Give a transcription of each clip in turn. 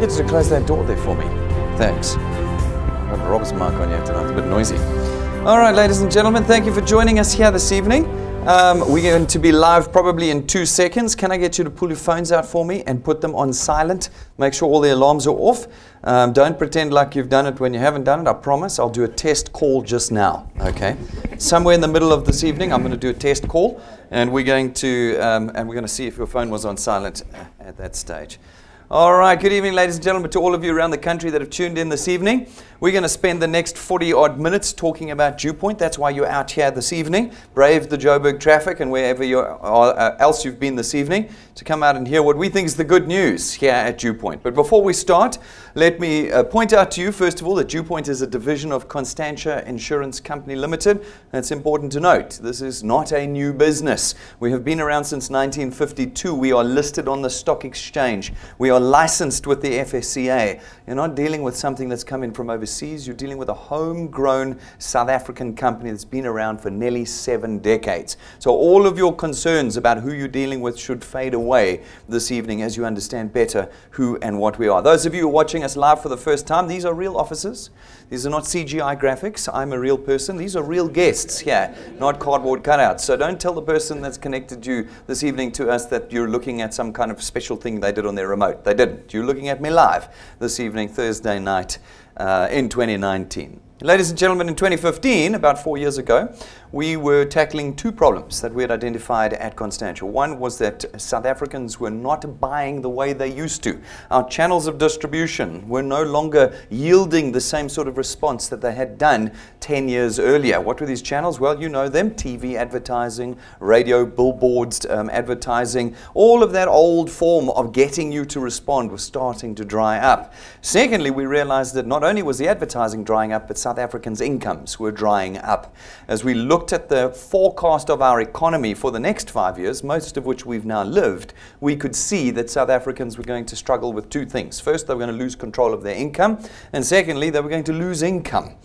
Get you to close that door there for me. Thanks. I've got Rob's mic on here tonight, it's a bit noisy. All right, ladies and gentlemen, thank you for joining us here this evening. We're going to be live probably in 2 seconds. Can I get you to pull your phones out for me and put them on silent? Make sure all the alarms are off. Don't pretend like you've done it when you haven't done it. I promise I'll do a test call just now. Okay. Somewhere in the middle of this evening, I'm going to do a test call, and we're going to see if your phone was on silent at that stage. All right, good evening, ladies and gentlemen, to all of you around the country that have tuned in this evening. We're going to spend the next 40-odd minutes talking about DuePoint. That's why you're out here this evening. Brave the Joburg traffic and wherever else you've been this evening to come out and hear what we think is the good news here at DuePoint. But before we start, let me point out to you, first of all, that DuePoint is a division of Constantia Insurance Company Limited. That's important to note. This is not a new business. We have been around since 1952. We are listed on the stock exchange. We are licensed with the FSCA. You're not dealing with something that's come in from overseas. You're dealing with a homegrown South African company that's been around for nearly 7 decades. So all of your concerns about who you're dealing with should fade away this evening as you understand better who and what we are. Those of you who are watching us live for the first time, these are real officers. These are not CGI graphics. I'm a real person. These are real guests here, not cardboard cutouts. So don't tell the person that's connected you this evening to us that you're looking at some kind of special thing they did on their remote. They didn't. You're looking at me live this evening, Thursday night in 2019. Ladies and gentlemen, in 2015, about 4 years ago, we were tackling 2 problems that we had identified at Constantia. One was that South Africans were not buying the way they used to. Our channels of distribution were no longer yielding the same sort of response that they had done 10 years earlier. What were these channels? Well, you know them: TV advertising, radio, billboards, advertising. All of that old form of getting you to respond was starting to dry up. Secondly, we realized that not only was the advertising drying up, but South Africans' incomes were drying up. As we looked at the forecast of our economy for the next 5 years, most of which we've now lived, we could see that South Africans were going to struggle with 2 things. First, they were going to lose control of their income, and secondly, they were going to lose income.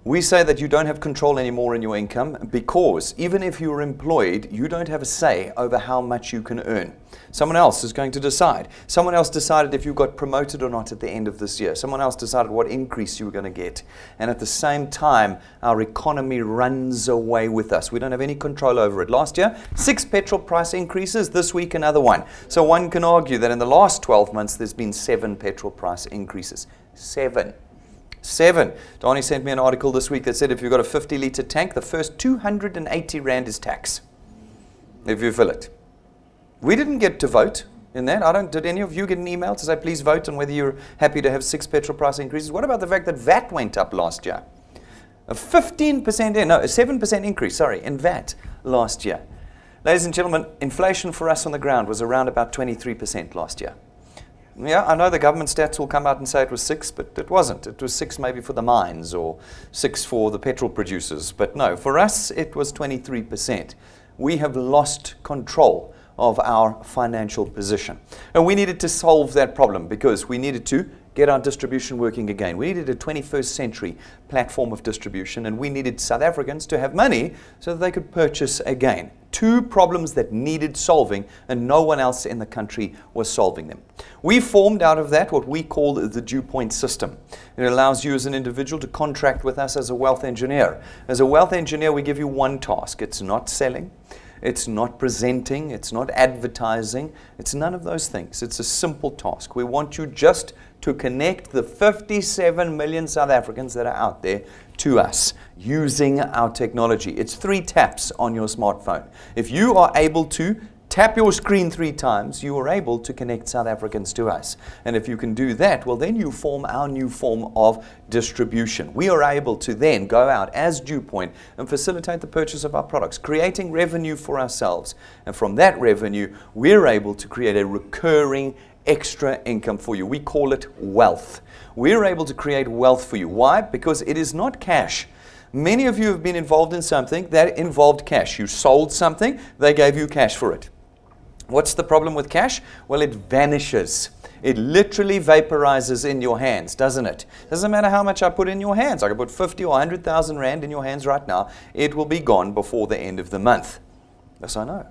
We say that you don't have control anymore in your income because even if you're employed, you don't have a say over how much you can earn. Someone else is going to decide. Someone else decided if you got promoted or not at the end of this year. Someone else decided what increase you were going to get. And at the same time, our economy runs away with us. We don't have any control over it. Last year, 6 petrol price increases. This week, another one. So one can argue that in the last 12 months, there's been 7 petrol price increases. 7. Donnie sent me an article this week that said if you've got a 50-litre tank, the first 280 Rand is tax if you fill it. We didn't get to vote in that. Did any of you get an email to say please vote on whether you're happy to have 6 petrol price increases? What about the fact that VAT went up last year? A 7% increase, in VAT last year. Ladies and gentlemen, inflation for us on the ground was around about 23% last year. Yeah, I know the government stats will come out and say it was 6, but it wasn't. It was 6 maybe for the mines or 6 for the petrol producers. But no, for us it was 23%. We have lost control of our financial position. And we needed to solve that problem because we needed to get our distribution working again. We needed a 21st century platform of distribution, and we needed South Africans to have money so that they could purchase again. 2 problems that needed solving, and no one else in the country was solving them. We formed out of that what we call the DuePoint system. It allows you as an individual to contract with us as a wealth engineer. As a wealth engineer, we give you one task. It's not selling. It's not presenting. It's not advertising. It's none of those things. It's a simple task. We want you just to connect the 57 million South Africans that are out there to us using our technology. It's 3 taps on your smartphone. If you are able to tap your screen 3 times, you are able to connect South Africans to us. And if you can do that, well, then you form our new form of distribution. We are able to then go out as DuePoint and facilitate the purchase of our products, creating revenue for ourselves. And from that revenue, we're able to create a recurring extra income for you. We call it wealth. We're able to create wealth for you. Why? Because it is not cash. Many of you have been involved in something that involved cash. You sold something, they gave you cash for it. What's the problem with cash? Well, it vanishes. It literally vaporizes in your hands, doesn't it? Doesn't matter how much I put in your hands. I can put 50 or 100,000 Rand in your hands right now. It will be gone before the end of the month. Yes, I know.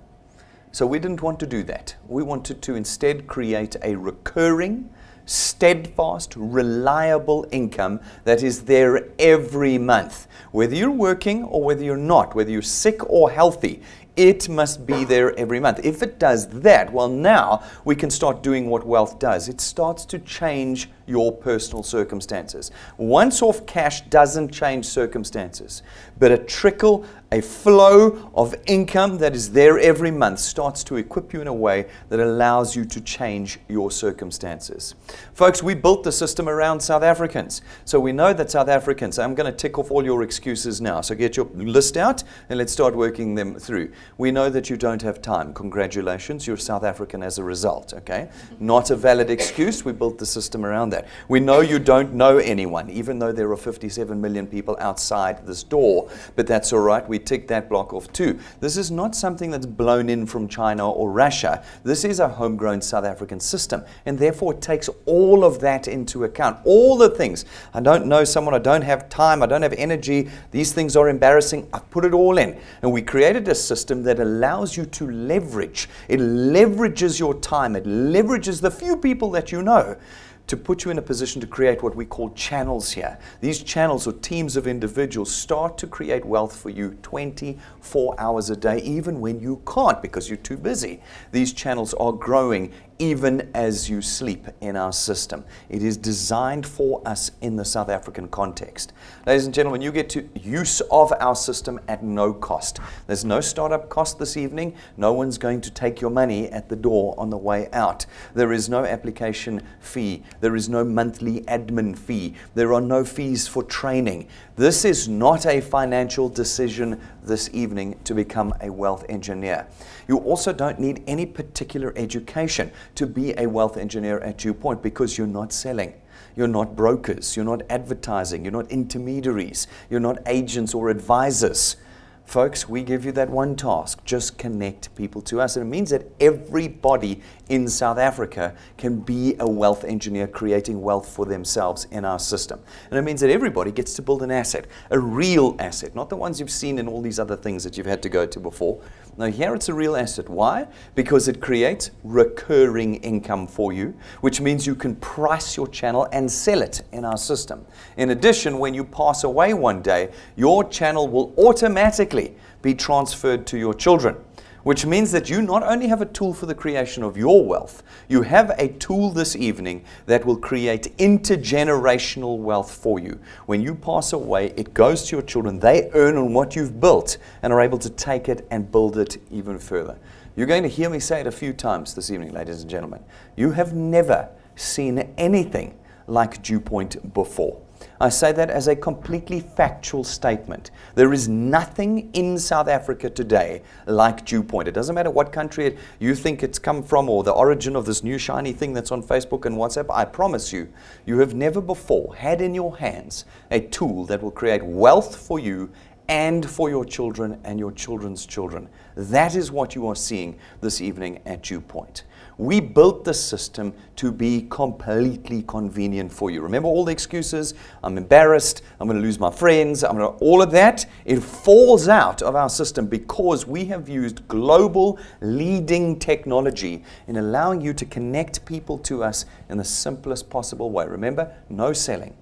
So we didn't want to do that. We wanted to instead create a recurring steadfast, reliable income that is there every month. Whether you're working or whether you're not, whether you're sick or healthy, it must be there every month. If it does that, well, now we can start doing what wealth does. It starts to change your personal circumstances. Once-off cash doesn't change circumstances, but a trickle, a flow of income that is there every month starts to equip you in a way that allows you to change your circumstances. Folks, we built the system around South Africans. So we know that South Africans, I'm going to tick off all your excuses now. So get your list out and let's start working them through. We know that you don't have time. Congratulations, you're South African as a result, okay? Not a valid excuse. We built the system around that. We know you don't know anyone, even though there are 57 million people outside this door, but that's all right. We tick that block off too. This is not something that's blown in from China or Russia. This is a homegrown South African system, and therefore it takes all of that into account. All the things. I don't know someone, I don't have time, I don't have energy, these things are embarrassing. I put it all in, and we created a system that allows you to leverage. It leverages your time. It leverages the few people that you know to put you in a position to create what we call channels here. These channels or teams of individuals start to create wealth for you 24 hours a day, even when you can't because you're too busy. These channels are growing even as you sleep in our system. It is designed for us in the South African context. Ladies and gentlemen, you get to use of our system at no cost. There's no startup cost this evening. No one's going to take your money at the door on the way out. There is no application fee. There is no monthly admin fee. There are no fees for training. This is not a financial decision this evening to become a wealth engineer. You also don't need any particular education to be a wealth engineer at DuePoint because you're not selling. You're not brokers. You're not advertising. You're not intermediaries. You're not agents or advisors. Folks, we give you that one task. Just connect people to us. And it means that everybody in South Africa can be a wealth engineer creating wealth for themselves in our system. And it means that everybody gets to build an asset, a real asset, not the ones you've seen in all these other things that you've had to go to before. Now here it's a real asset. Why? Because it creates recurring income for you, which means you can price your channel and sell it in our system. In addition, when you pass away one day, your channel will automatically be transferred to your children, which means that you not only have a tool for the creation of your wealth, you have a tool this evening that will create intergenerational wealth for you. When you pass away, it goes to your children. They earn on what you've built and are able to take it and build it even further. You're going to hear me say it a few times this evening, ladies and gentlemen. You have never seen anything like DuePoint before. I say that as a completely factual statement. There is nothing in South Africa today like DuePoint. It doesn't matter what country you think it's come from or the origin of this new shiny thing that's on Facebook and WhatsApp. I promise you, you have never before had in your hands a tool that will create wealth for you and for your children and your children's children. That is what you are seeing this evening at DuePoint. We built the system to be completely convenient for you. Remember all the excuses? I'm embarrassed, I'm going to lose my friends, all of that. It falls out of our system because we have used global leading technology in allowing you to connect people to us in the simplest possible way. Remember, no selling.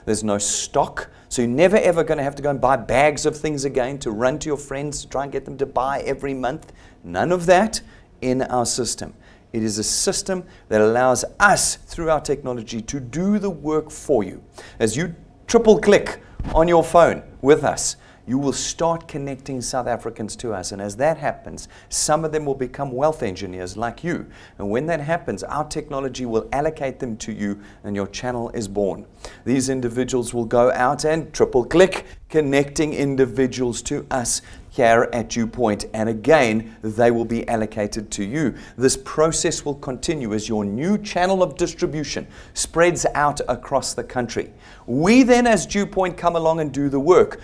There's no stock, so you're never ever going to have to go and buy bags of things again to run to your friends to try and get them to buy every month. None of that in our system. It is a system that allows us, through our technology, to do the work for you. As you triple click on your phone with us, you will start connecting South Africans to us. And as that happens, some of them will become wealth engineers like you. And when that happens, our technology will allocate them to you and your channel is born. These individuals will go out and triple click, connecting individuals to us here at DuePoint, and again, they will be allocated to you. This process will continue as your new channel of distribution spreads out across the country. We then, as DuePoint, come along and do the work.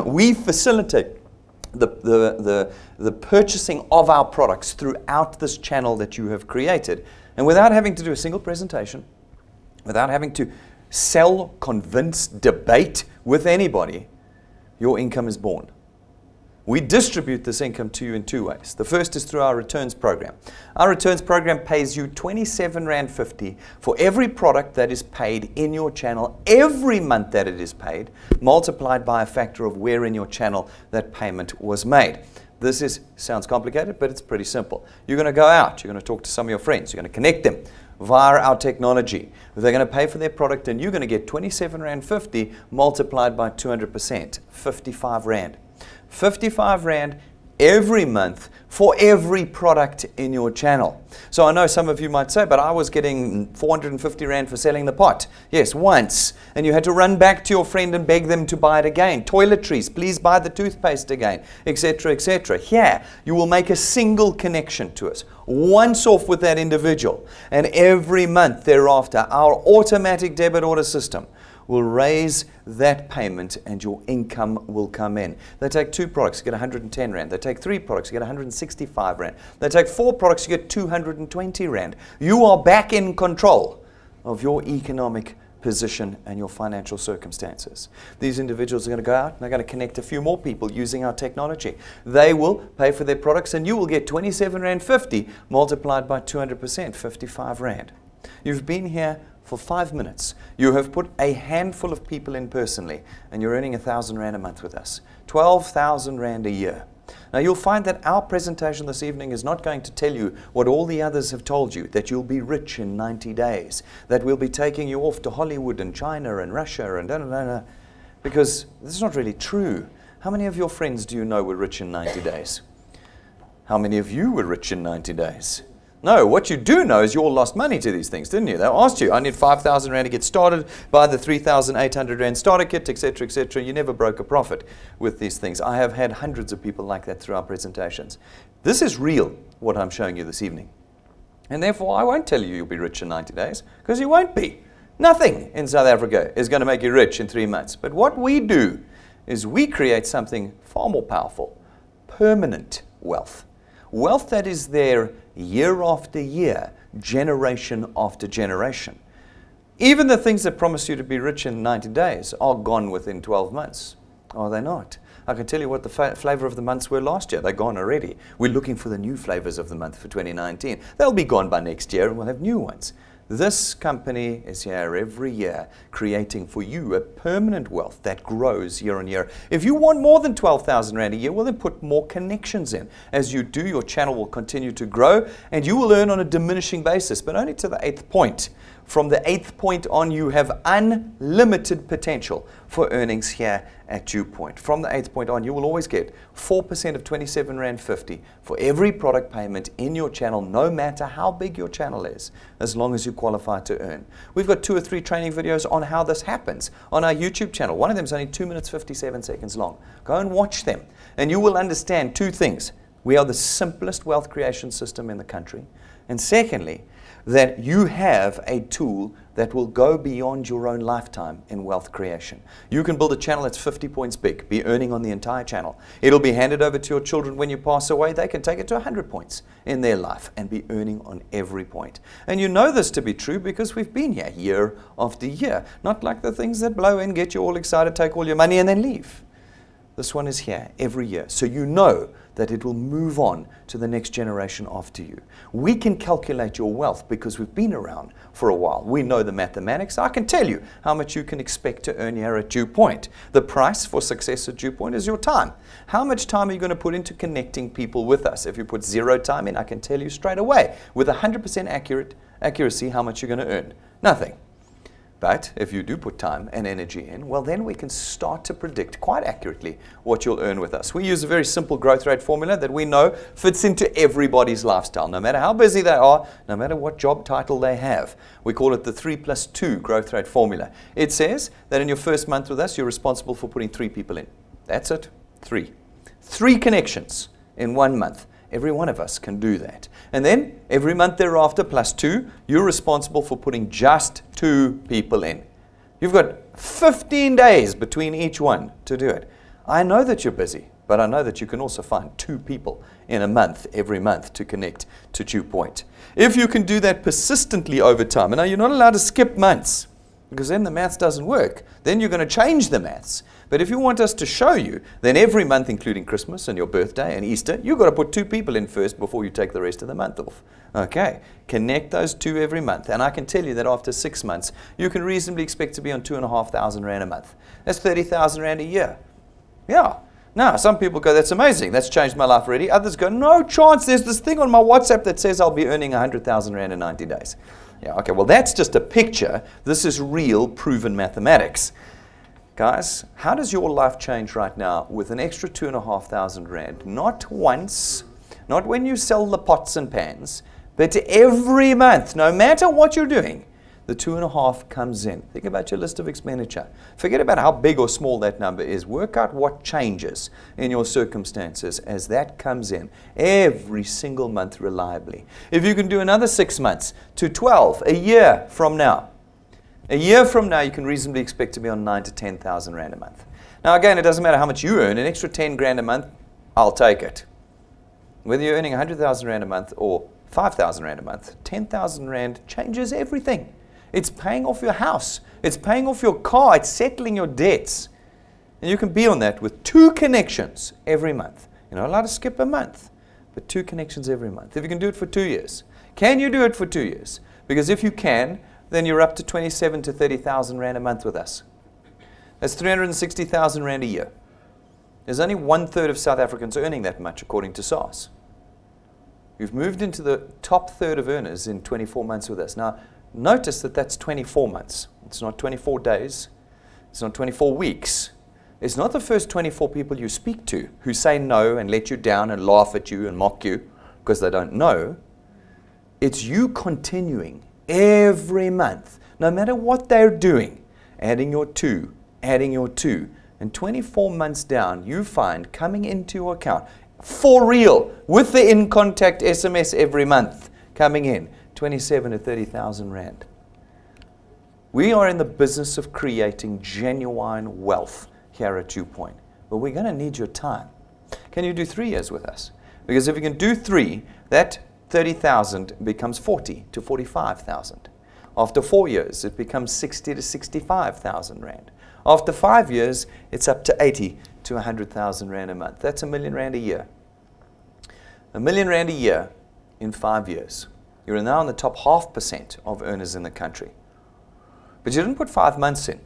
We facilitate the purchasing of our products throughout this channel that you have created, and without having to do a single presentation, without having to sell, convince, debate with anybody, your income is born. We distribute this income to you in two ways. The first is through our returns program. Our returns program pays you £27.50 for every product that is paid in your channel every month that it is paid, multiplied by a factor of where in your channel that payment was made. This sounds complicated, but it's pretty simple. You're going to go out, you're going to talk to some of your friends, you're going to connect them via our technology. They're going to pay for their product and you're going to get £27.50 multiplied by 200%, 55 Rand. 55 Rand every month for every product in your channel. So I know some of you might say, but I was getting 450 Rand for selling the pot. Yes, once. And you had to run back to your friend and beg them to buy it again. Toiletries, please buy the toothpaste again, etc., etc. Here, you will make a single connection to us, once off with that individual. And every month thereafter, our automatic debit order system will raise that payment and your income will come in. They take 2 products, you get 110 Rand. They take 3 products, you get 165 Rand. They take 4 products, you get 220 Rand. You are back in control of your economic position and your financial circumstances. These individuals are going to go out and they're going to connect a few more people using our technology. They will pay for their products and you will get £27.50 multiplied by 200%, 55 Rand. You've been here for 5 minutes. You have put a handful of people in personally and you're earning 1,000 Rand a month with us. 12,000 Rand a year. Now you'll find that our presentation this evening is not going to tell you what all the others have told you, that you'll be rich in 90 days, that we'll be taking you off to Hollywood and China and Russia and da-da-da-da, because this is not really true. How many of your friends do you know were rich in 90 days? How many of you were rich in 90 days? No, what you do know is you all lost money to these things, didn't you? They asked you, I need 5,000 Rand to get started, buy the 3,800 Rand starter kit, etc., etc. You never broke a profit with these things. I have had hundreds of people like that through our presentations. This is real, what I'm showing you this evening. And therefore, I won't tell you you'll be rich in 90 days, because you won't be. Nothing in South Africa is going to make you rich in 3 months. But what we do is we create something far more powerful, permanent wealth. Wealth that is there year after year, generation after generation. Even the things that promise you to be rich in 90 days are gone within 12 months. Are they not? I can tell you what the flavor of the months were last year. They're gone already. We're looking for the new flavors of the month for 2019. They'll be gone by next year and we'll have new ones. This company is here every year creating for you a permanent wealth that grows year on year. If you want more than 12,000 Rand a year, well then put more connections in. As you do, your channel will continue to grow and you will earn on a diminishing basis, but only to the 8th point. From the 8th point on, you have unlimited potential for earnings here at DuePoint. From the 8th point on, you will always get 4% of £27.50 for every product payment in your channel, no matter how big your channel is, as long as you qualify to earn. We've got 2 or 3 training videos on how this happens on our YouTube channel. One of them is only 2 minutes 57 seconds long. Go and watch them, and you will understand 2 things. We are the simplest wealth creation system in the country. And secondly, that you have a tool that will go beyond your own lifetime in wealth creation. You can build a channel that's 50 points big, be earning on the entire channel. It'll be handed over to your children when you pass away. They can take it to 100 points in their life and be earning on every point. And you know this to be true because we've been here year after year. Not like the things that blow in, get you all excited, take all your money and then leave. This one is here every year. So you know that it will move on to the next generation after you. We can calculate your wealth because we've been around for a while. We know the mathematics. I can tell you how much you can expect to earn here at DuePoint. The price for success at DuePoint is your time. How much time are you going to put into connecting people with us? If you put 0 time in, I can tell you straight away with 100% accuracy how much you're going to earn. Nothing. But if you do put time and energy in, well, then we can start to predict quite accurately what you'll earn with us. We use a very simple growth rate formula that we know fits into everybody's lifestyle, no matter how busy they are, no matter what job title they have. We call it the 3+2 growth rate formula. It says that in your first month with us, you're responsible for putting 3 people in. That's it. 3. 3 connections in 1 month. Every one of us can do that. And then every month thereafter, +2, you're responsible for putting just 2 people in. You've got 15 days between each one to do it. I know that you're busy, but I know that you can also find 2 people in a month, every month, to connect to DuePoint. If you can do that persistently over time, and now you're not allowed to skip months. because then the maths doesn't work. Then you're going to change the maths. But if you want us to show you, then every month, including Christmas and your birthday and Easter, you've got to put 2 people in first before you take the rest of the month off. Okay, connect those 2 every month. And I can tell you that after 6 months, you can reasonably expect to be on 2,500 Rand a month. That's 30,000 Rand a year. Yeah. Now, some people go, that's amazing. That's changed my life already. Others go, no chance. There's this thing on my WhatsApp that says I'll be earning 100,000 Rand in 90 days. Yeah, okay, well, that's just a picture. This is real, proven mathematics. Guys, how does your life change right now with an extra 2,500 Rand? Not once, not when you sell the pots and pans, but every month, no matter what you're doing, the 2.5 comes in. Think about your list of expenditure. Forget about how big or small that number is. Work out what changes in your circumstances as that comes in every single month reliably. If you can do another 6 months to 12, a year from now, you can reasonably expect to be on 9,000 to 10,000 Rand a month. Now again, it doesn't matter how much you earn. An extra 10 grand a month, I'll take it. Whether you're earning 100,000 Rand a month or 5,000 Rand a month, 10,000 Rand changes everything. It's paying off your house. It's paying off your car. It's settling your debts. And you can be on that with 2 connections every month. You're not allowed to skip a month, but 2 connections every month. If you can do it for 2 years. Can you do it for 2 years? Because if you can, then you're up to 27,000 to 30,000 Rand a month with us. That's 360,000 Rand a year. There's only 1/3 of South Africans earning that much, according to SARS. You've moved into the top third of earners in 24 months with us. Now, notice that that's 24 months. It's not 24 days. It's not 24 weeks. It's not the first 24 people you speak to who say no and let you down and laugh at you and mock you because they don't know. It's you continuing every month, no matter what they're doing, adding your 2, adding your 2. And 24 months down, you find coming into your account, for real, with the in-contact SMS every month, coming in, 27,000 to 30,000 Rand. We are in the business of creating genuine wealth here at DuePoint, but we're going to need your time. Can you do 3 years with us? Because if you can do 3, that 30,000 becomes 40 to 45,000. After 4 years, it becomes 60 to 65,000 Rand. After 5 years, it's up to 80 to 100,000 Rand a month. That's R1 million a year. R1 million a year in 5 years. You're now in the top 0.5% of earners in the country. But you didn't put 5 months in.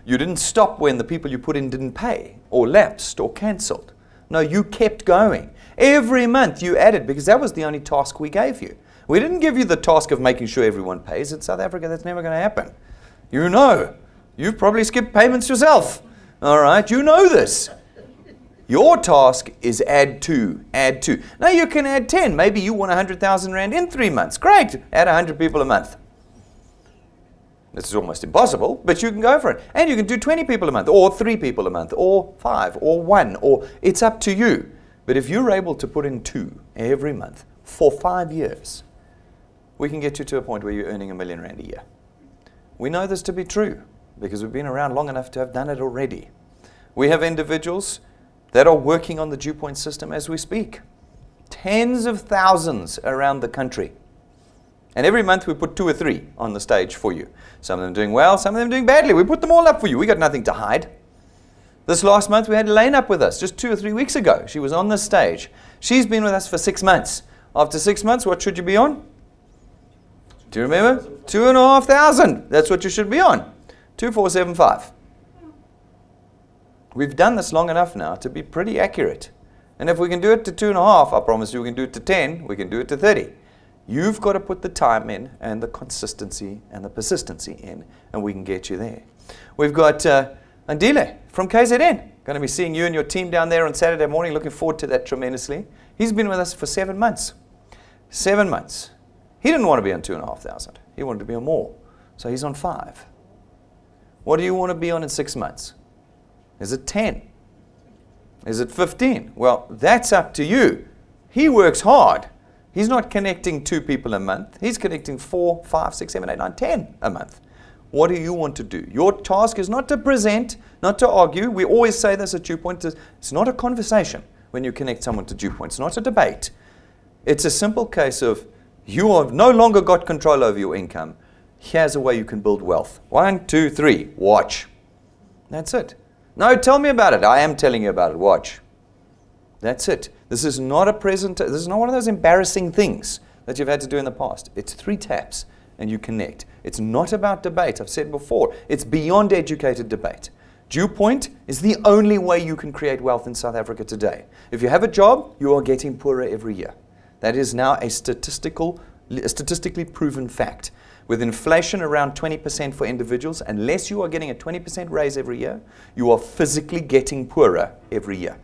You didn't stop when the people you put in didn't pay, or lapsed, or cancelled. No, you kept going. Every month you added, because that was the only task we gave you. We didn't give you the task of making sure everyone pays. In South Africa, that's never going to happen. You know. You've probably skipped payments yourself. All right, you know this. Your task is add 2, add 2. Now you can add 10. Maybe you want 100,000 Rand in 3 months. Great, add 100 people a month. This is almost impossible, but you can go for it. And you can do 20 people a month, or 3 people a month, or 5, or 1, or it's up to you. But if you're able to put in 2 every month for 5 years, we can get you to a point where you're earning R1 million a year. We know this to be true because we've been around long enough to have done it already. We have individuals that are working on the DuePoint system as we speak. Tens of thousands around the country. And every month we put 2 or 3 on the stage for you. Some of them doing well, some of them doing badly. We put them all up for you. We got nothing to hide. This last month we had Elaine up with us just 2 or 3 weeks ago. She was on the stage. She's been with us for 6 months. After 6 months, what should you be on? Do you remember? 2,500. That's what you should be on. 2,475. We've done this long enough now to be pretty accurate. And if we can do it to 2.5, I promise you we can do it to 10, we can do it to 30. You've got to put the time in and the consistency and the persistency in, and we can get you there. We've got Andile from KZN. Going to be seeing you and your team down there on Saturday morning. Looking forward to that tremendously. He's been with us for 7 months. 7 months. He didn't want to be on 2,500. He wanted to be on more. So he's on 5. What do you want to be on in 6 months? Is it 10? Is it 15? Well, that's up to you. He works hard. He's not connecting 2 people a month. He's connecting 4, 5, 6, 7, 8, 9, 10 a month. What do you want to do? Your task is not to present, not to argue. We always say this at DuePoint. It's not a conversation when you connect someone to DuePoint. It's not a debate. It's a simple case of you have no longer got control over your income. Here's a way you can build wealth. 1, 2, 3. Watch. That's it. No, tell me about it. I am telling you about it. Watch. That's it. This is not a this is not one of those embarrassing things that you've had to do in the past. It's 3 taps and you connect. It's not about debate. I've said before, it's beyond educated debate. DuePoint is the only way you can create wealth in South Africa today. If you have a job, you are getting poorer every year. That is now a statistically proven fact. With inflation around 20% for individuals, unless you are getting a 20% raise every year, you are physically getting poorer every year.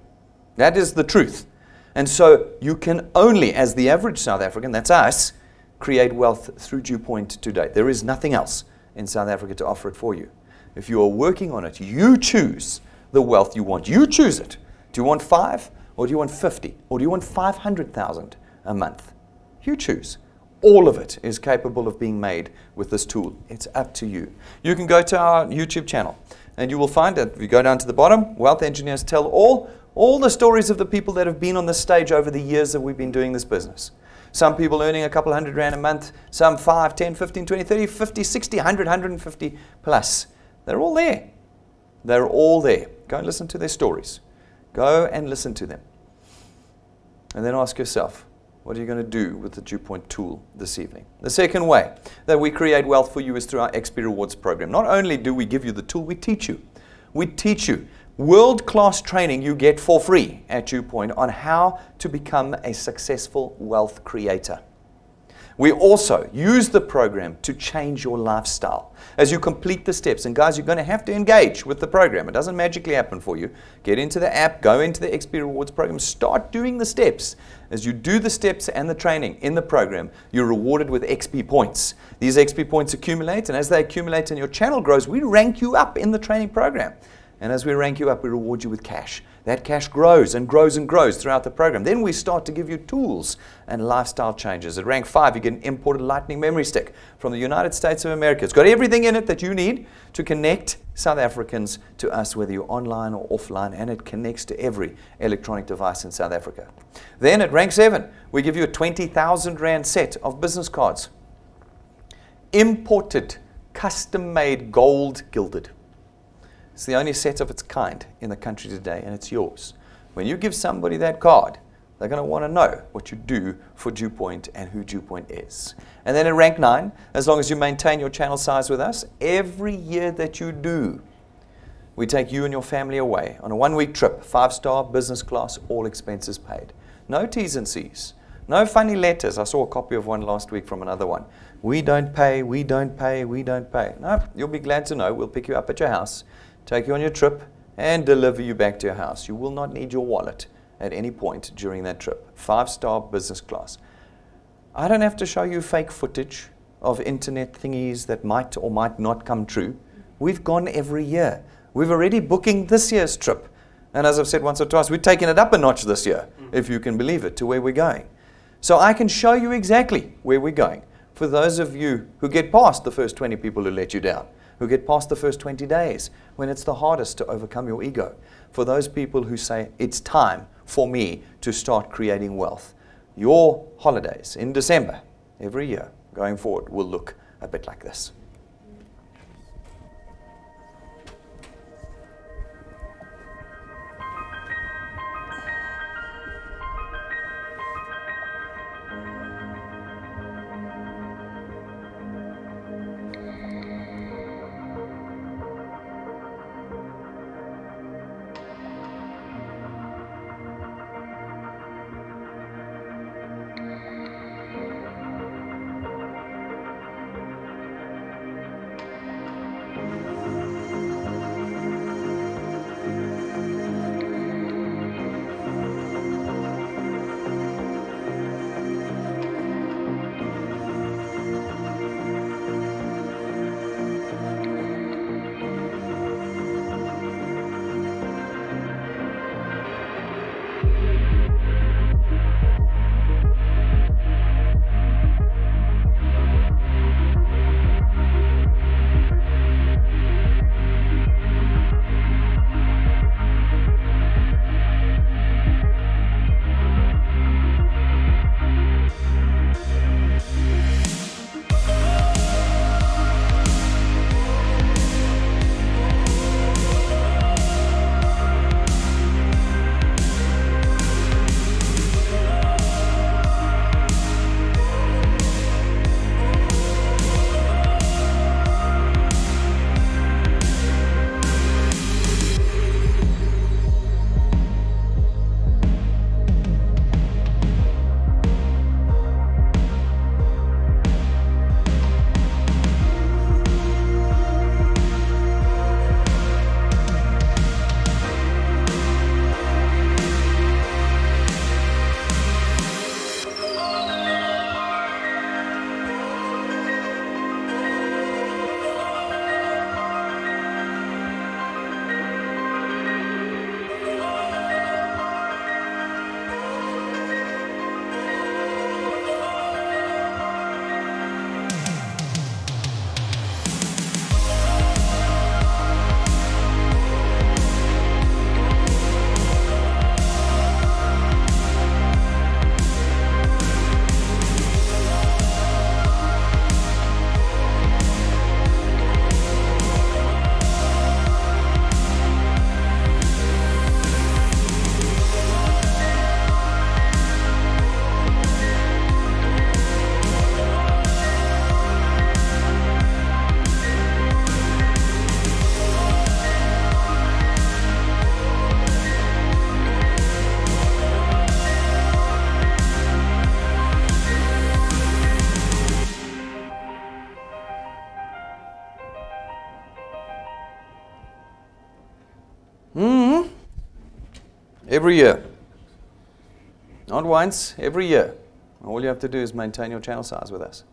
That is the truth. And so you can only, as the average South African, that's us, create wealth through DuePoint today. There is nothing else in South Africa to offer it for you. If you are working on it, you choose the wealth you want. You choose it. Do you want 5 or do you want 50 or do you want 500,000 a month? You choose. All of it is capable of being made with this tool. It's up to you. You can go to our YouTube channel and you will find that if you go down to the bottom, Wealth Engineers Tell all the stories of the people that have been on this stage over the years that we've been doing this business. Some people earning a couple $100 a month, some 5, 10, 15, 20, 30, 50, 60, 100, 150 plus. They're all there. They're all there. Go and listen to their stories. Go and listen to them. And then ask yourself, what are you going to do with the DuePoint tool this evening? The second way that we create wealth for you is through our XP Rewards program. Not only do we give you the tool, we teach you. We teach you world-class training you get for free at DuePoint on how to become a successful wealth creator. We also use the program to change your lifestyle as you complete the steps. And guys, you're going to have to engage with the program. It doesn't magically happen for you. Get into the app, go into the XP Rewards program, start doing the steps. As you do the steps and the training in the program, you're rewarded with XP points. These XP points accumulate, and as they accumulate and your channel grows, we rank you up in the training program. And as we rank you up, we reward you with cash. That cash grows and grows and grows throughout the program. Then we start to give you tools and lifestyle changes. At rank 5, you get an imported Lightning memory stick from the United States of America. It's got everything in it that you need to connect South Africans to us, whether you're online or offline, and it connects to every electronic device in South Africa. Then at rank 7, we give you a 20,000 Rand set of business cards. Imported, custom-made, gold gilded. It's the only set of its kind in the country today, and it's yours. When you give somebody that card, they're going to want to know what you do for DuePoint and who DuePoint is. And then at rank 9, as long as you maintain your channel size with us, every year that you do, we take you and your family away on a 1-week trip, 5-star, business class, all expenses paid. No T's and C's. No funny letters. I saw a copy of one last week from another one. We don't pay, we don't pay, we don't pay. No, you'll be glad to know we'll pick you up at your house, take you on your trip, and deliver you back to your house. You will not need your wallet at any point during that trip. 5-star business class. I don't have to show you fake footage of internet thingies that might or might not come true. We've gone every year. We've already booking this year's trip. And as I've said once or twice, we're taking it up a notch this year, if you can believe it, to where we're going. So I can show you exactly where we're going. For those of you who get past the first 20 people who let you down, who get past the first 20 days when it's the hardest to overcome your ego. For those people who say, it's time for me to start creating wealth. Your holidays in December, every year, going forward, will look a bit like this. Every year. Not once, every year. All you have to do is maintain your channel size with us.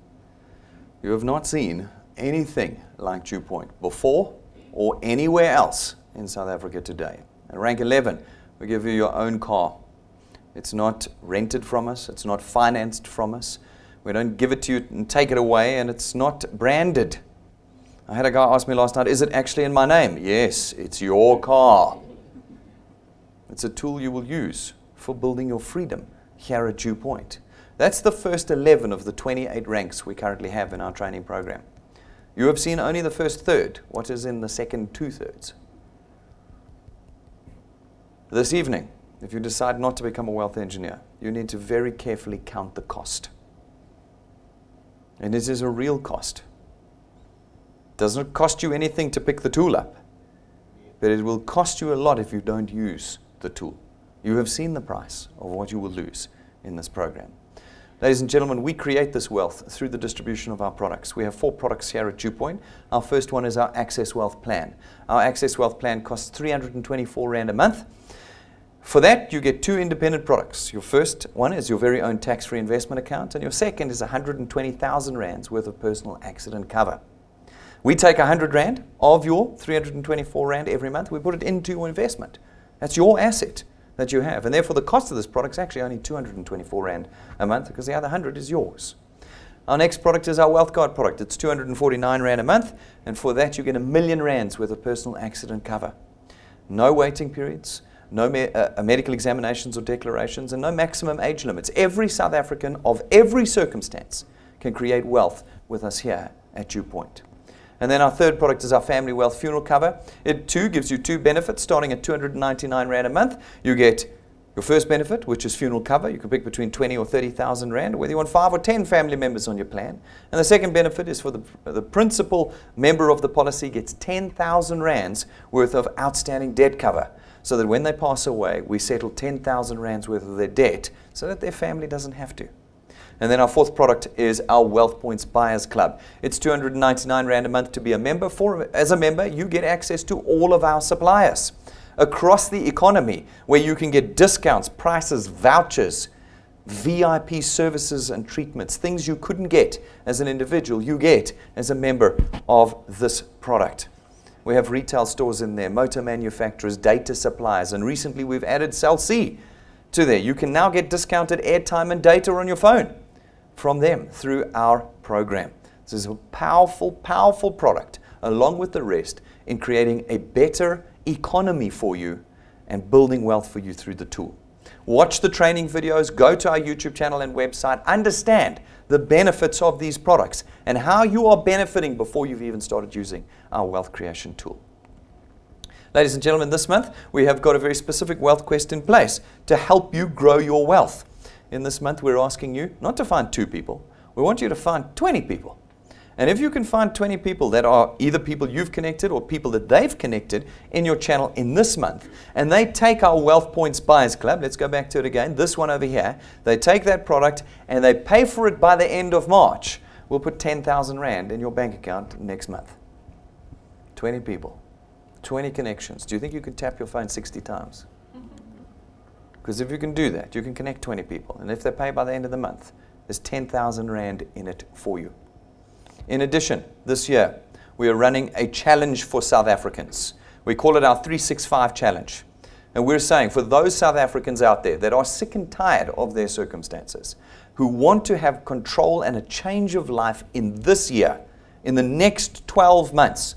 You have not seen anything like DuePoint before or anywhere else in South Africa today. At rank 11, we give you your own car. It's not rented from us. It's not financed from us. We don't give it to you and take it away, and it's not branded. I had a guy ask me last night, is it actually in my name? Yes, it's your car. It's a tool you will use for building your freedom here at DuePoint. That's the first 11 of the 28 ranks we currently have in our training program. You have seen only the first third. What is in the second 2/3? This evening, if you decide not to become a wealth engineer, you need to very carefully count the cost. And this is a real cost. It doesn't cost you anything to pick the tool up, but it will cost you a lot if you don't use the tool. You have seen the price of what you will lose in this program. Ladies and gentlemen, we create this wealth through the distribution of our products. We have 4 products here at DuePoint. Our first one is our Access Wealth Plan. Our Access Wealth Plan costs 324 Rand a month. For that, you get 2 independent products. Your first one is your very own tax-free investment account, and your second is 120,000 Rands worth of personal accident cover. We take 100 Rand of your 324 Rand every month. We put it into your investment. That's your asset that you have. And therefore, the cost of this product is actually only 224 Rand a month, because the other 100 is yours. Our next product is our Wealth Guard product. It's 249 Rand a month, and for that, you get 1 million Rands worth of personal accident cover. No waiting periods, no medical examinations or declarations, and no maximum age limits. Every South African of every circumstance can create wealth with us here at DuePoint. And then our third product is our Family Wealth Funeral Cover. It too gives you 2 benefits starting at 299 Rand a month. You get your first benefit, which is funeral cover. You can pick between 20 or 30,000 Rand, whether you want 5 or 10 family members on your plan. And the second benefit is for the principal member of the policy gets 10,000 Rands worth of outstanding debt cover, so that when they pass away, we settle 10,000 Rands worth of their debt so that their family doesn't have to. And then our fourth product is our Wealth Points Buyers Club. It's 299 Rand a month to be a member. As a member, you get access to all of our suppliers across the economy, where you can get discounts, prices, vouchers, VIP services and treatments, things you couldn't get as an individual, you get as a member of this product. We have retail stores in there, motor manufacturers, data suppliers, and recently we've added Cell C to there. You can now get discounted airtime and data on your phone from them through our program. This is a powerful, powerful product, along with the rest, in creating a better economy for you and building wealth for you through the tool. Watch the training videos, go to our YouTube channel and website, understand the benefits of these products and how you are benefiting before you've even started using our wealth creation tool. Ladies and gentlemen, this month we have got a very specific wealth quest in place to help you grow your wealth. In this month, we're asking you not to find 2 people. We want you to find 20 people. And if you can find 20 people that are either people you've connected or people that they've connected in your channel in this month, and they take our Wealth Points Buyers Club, let's go back to it again, this one over here, they take that product and they pay for it by the end of March, we'll put 10,000 Rand in your bank account next month. 20 people, 20 connections. Do you think you could tap your phone 60 times? Because if you can do that, you can connect 20 people. And if they pay by the end of the month, there's 10,000 Rand in it for you. In addition, this year, we are running a challenge for South Africans. We call it our 365 Challenge. And we're saying for those South Africans out there that are sick and tired of their circumstances, who want to have control and a change of life in this year, in the next 12 months,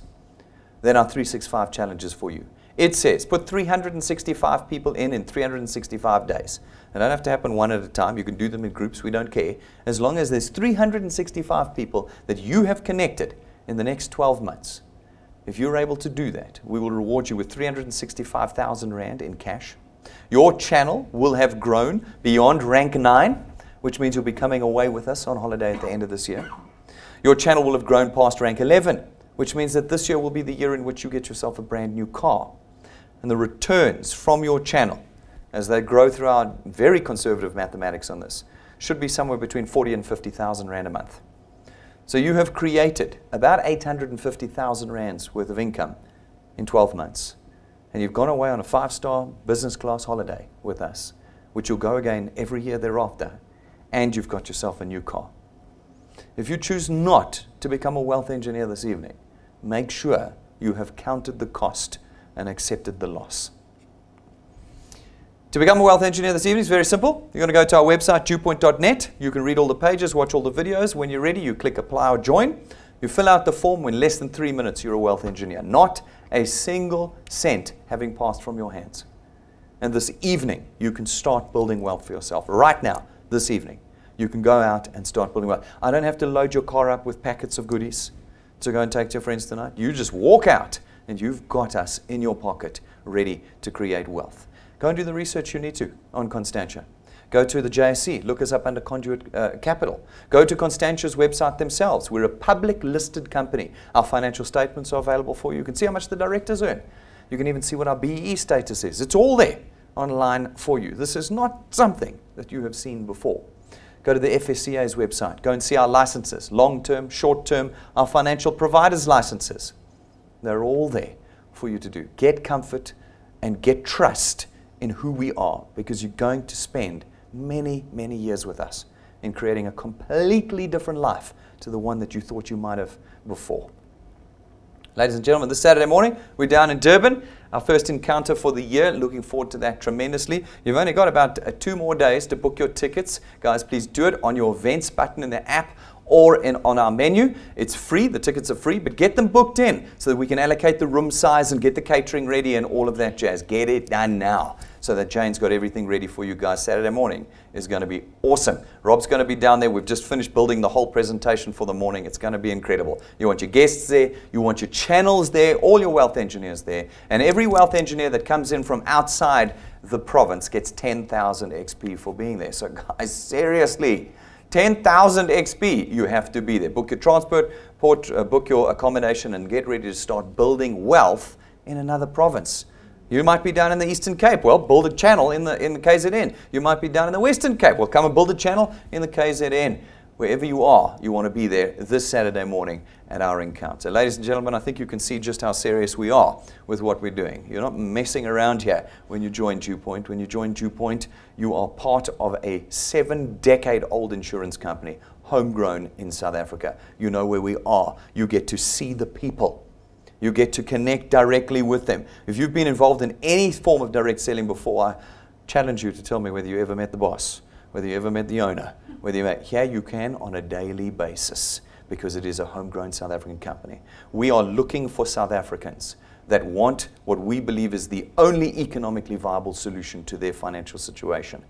then our 365 Challenge is for you. It says, put 365 people in 365 days. They don't have to happen one at a time. You can do them in groups. We don't care. As long as there's 365 people that you have connected in the next 12 months. If you're able to do that, we will reward you with 365,000 Rand in cash. Your channel will have grown beyond rank 9, which means you'll be coming away with us on holiday at the end of this year. Your channel will have grown past rank 11, which means that this year will be the year in which you get yourself a brand new car. And the returns from your channel, as they grow through our very conservative mathematics on this, should be somewhere between 40 and 50,000 Rand a month. So you have created about 850,000 Rands worth of income in 12 months. and you've gone away on a 5-star business class holiday with us, which you'll go again every year thereafter, and you've got yourself a new car. If you choose not to become a wealth engineer this evening, make sure you have counted the cost and accepted the loss. To become a wealth engineer this evening is very simple. You're going to go to our website, DuePoint.net. You can read all the pages, watch all the videos. When you're ready, you click apply or join. You fill out the form. In less than 3 minutes, you're a wealth engineer. Not a single cent having passed from your hands. And this evening, you can start building wealth for yourself. Right now, this evening, you can go out and start building wealth. I don't have to load your car up with packets of goodies to go and take to your friends tonight. You just walk out, and you've got us in your pocket, ready to create wealth. Go and do the research you need to on Constantia. Go to the JSE. Look us up under Conduit Capital. Go to Constantia's website themselves. We're a public listed company. Our financial statements are available for you. You can see how much the directors earn. You can even see what our BEE status is. It's all there online for you. This is not something that you have seen before. Go to the FSCA's website. Go and see our licenses, long-term, short-term, our financial providers' licenses. They're all there for you to do. Get comfort and get trust in who we are, because you're going to spend many, many years with us in creating a completely different life to the one that you thought you might have before. Ladies and gentlemen, this Saturday morning, we're down in Durban, our first encounter for the year. Looking forward to that tremendously. You've only got about 2 more days to book your tickets. Guys, please do it on your events button in the app or on our menu. It's free. The tickets are free, but get them booked in so that we can allocate the room size and get the catering ready and all of that jazz. Get it done now so that Jane's got everything ready for you guys. Saturday morning is going to be awesome. Rob's going to be down there. We've just finished building the whole presentation for the morning. It's going to be incredible. You want your guests there. You want your channels there. All your wealth engineers there. And every wealth engineer that comes in from outside the province gets 10,000 XP for being there. So guys, seriously, 10,000 XP, you have to be there. Book your transport, book your accommodation, and get ready to start building wealth in another province. You might be down in the Eastern Cape. Well, build a channel in the KZN. You might be down in the Western Cape. Well, come and build a channel in the KZN. Wherever you are, you want to be there this Saturday morning at our encounter. Ladies and gentlemen, I think you can see just how serious we are with what we're doing. You're not messing around here when you join DuePoint. When you join DuePoint, you are part of a 7-decade-old insurance company, homegrown in South Africa. You know where we are. You get to see the people. You get to connect directly with them. If you've been involved in any form of direct selling before, I challenge you to tell me whether you ever met the boss, whether you ever met the owner, whether you met. Here you can on a daily basis, because it is a homegrown South African company. We are looking for South Africans that want what we believe is the only economically viable solution to their financial situation,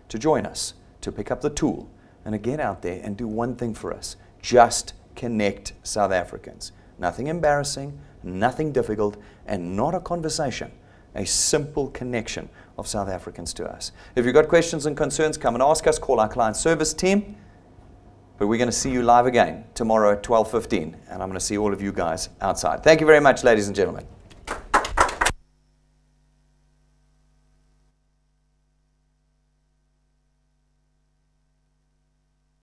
to join us, to pick up the tool, and to get out there and do one thing for us: just connect South Africans. Nothing embarrassing, nothing difficult, and not a conversation. A simple connection of South Africans to us. If you've got questions and concerns, come and ask us. Call our client service team. But we're going to see you live again tomorrow at 12:15, and I'm going to see all of you guys outside. Thank you very much, ladies and gentlemen.